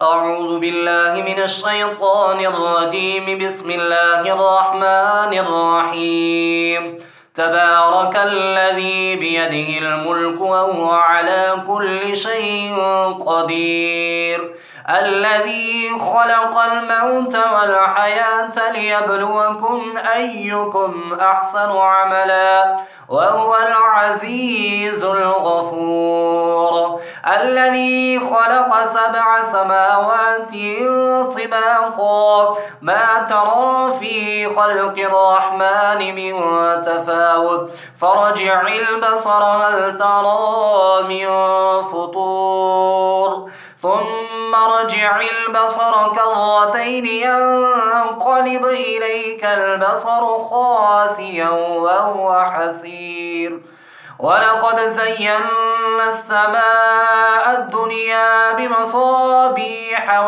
أعوذ بالله من الشيطان الرجيم. بسم الله الرحمن الرحيم. تبارك الذي بيده الملك وهو على كل شيء قدير، الذي خلق الموت والحياة ليبلوكم أيكم أحسن عملا وهو العزيز الغفور، الذي خلق 7 سماوات طباقا ما ترى في خلق الرحمن من تفاوت فارجع البصر هل ترى من فطور ثم ارجع البصر كرتين ينقلب إليك البصر خاسئا وهو حسير. ولقد زينا السماء الدنيا بمصابيح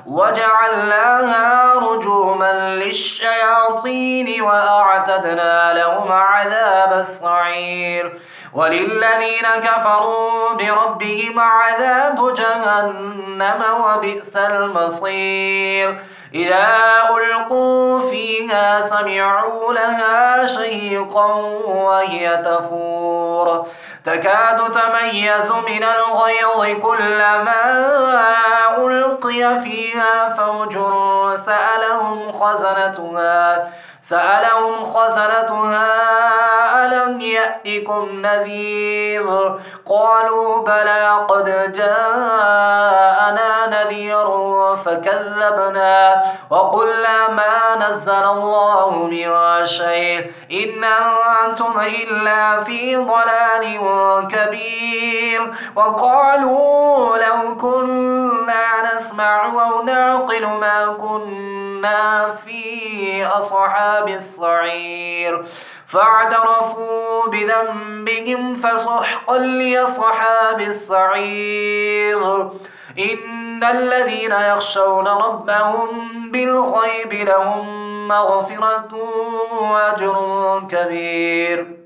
وجعلناها رجوما للشياطين وأعتدنا لهم عذاب السعير. وللذين كفروا بربهم عذاب جهنم وبئس المصير. إذا ألقوا فيها سمعوا لها شهيقا وهي تفور تكاد تميز من الغيظ كلما ألقي فيها فوج سألهم خزنتها ألم يأتكم نذير؟ قالوا بلى قد جاءنا نذير فكذبنا وقلنا ما نزل الله من شيء إن أنتم إلا في ضلال كبير. وقالوا لو كنا نسمع أو نعقل ما كنا في أصحاب السعير فاعترفوا بذنبهم فسحقا لأصحاب السعير. إن الذين يخشون ربهم بالغيب لهم مغفرة وأجر كبير.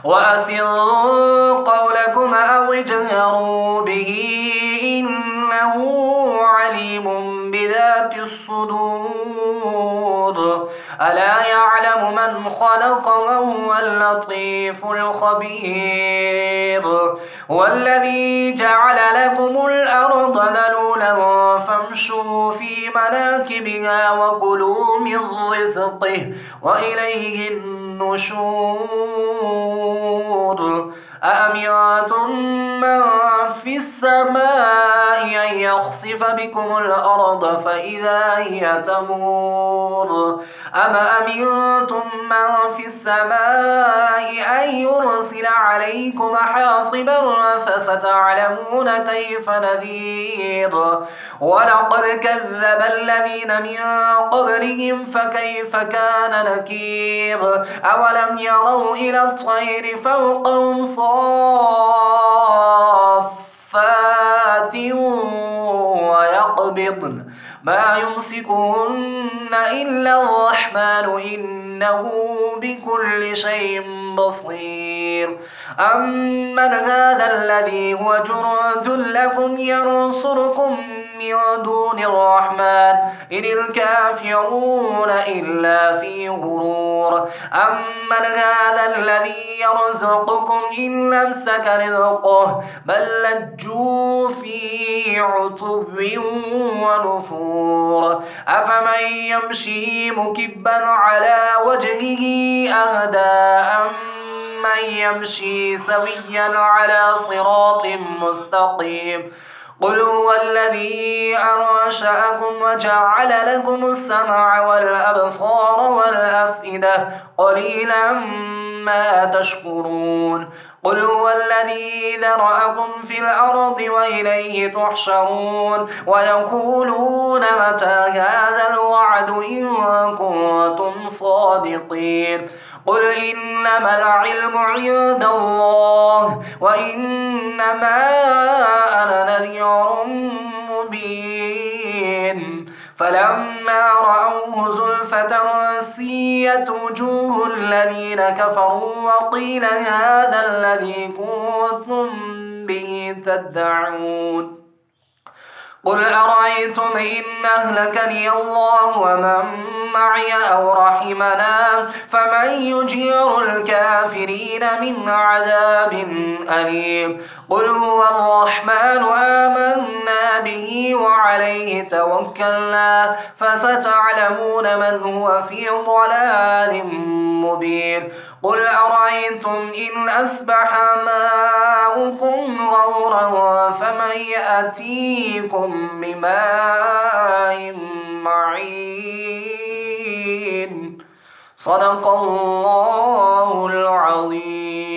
وأسروا قولكم أو اجهروا به إنه عليم بذات الصدور. ألا يعلم من خلق وهو اللطيف الخبير. والذي جعل لكم الأرض ذلولا فامشوا في مناكبها وكلوا من رزقه وإليه النشور. أأمنتم من في السماء أن يخسف بكم الأرض فإذا هي تمور أم أمنتم من في السماء أن يرسل عليكم حاصبا فستعلمون كيف نذير. ولقد كذب الذين من قبلهم فكيف كان نكير. أولم يروا إلى الطير فوقهم صافات ويقبضن ما يمسكهن إلا الرحمن إنه بكل شيء بصير. أمن هذا الذي هو جند لكم ينصركم من دون الرحمن إن الكافرون إلا في غرور. أمن هذا الذي يرزقكم إن أمسك رزقه بل لجوا في عتب ونفور. أفمن يمشي مكبا على وجهه أهدى أمن يمشي سويا على صراط مستقيم. قل هو الذي أنشأكم وجعل لكم السمع والأبصار والأفئدة قليلا ما تشكرون. قل هو الذي ذرأكم في الأرض وإليه تحشرون. ويقولون متى هذا الوعد إن كنتم صادقين. قل إنما العلم عند الله وإنما أنا نذير مبين. فلما رأوه زلفة سيئت وجوه الذين كفروا وقيل هذا الذي كنتم به تدعون. قل أرأيتم إن أهلكني الله ومن معي أو رحمنا فمن يجير الكافرين من عذاب أليم قل هو الرحمن آمنا به وعليه توكلنا فستعلمون من هو في ضلال مبين قل أرأيتم إن أصبح ماؤكم غورا فمن يأتيكم بماء معين صدق الله العظيم.